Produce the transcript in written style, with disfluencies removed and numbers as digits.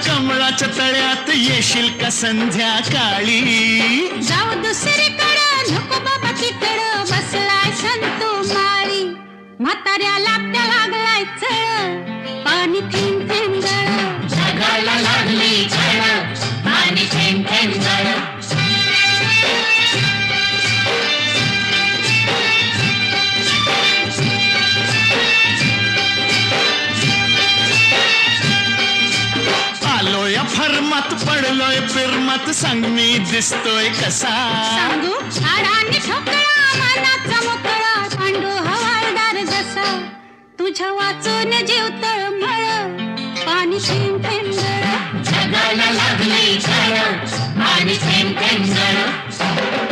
कमळाच्या तळ्यात येशील का संध्याकाळी? जाऊ दुसरीकडं नको बाबा तिकडं बसलाय संतू माळी. म्हाताऱ्याला त्या लागलाय चळ पाणी थेंब थेंब गळ. जगाला लागली झळ पाणी थेंब थेंब गळ. आलोय फर्मात पडलोय फिरमात सांग मी दिसतोय कसा? सांगू हाडाने ठोकळा मनाचा मोकळा पांडू हवालदार जसा. तुझ्या वाचून जीव तळमळ पाणी थेंब थेंब गळ. जगाला लागली झळ पाणी थेंब थेंब गळ.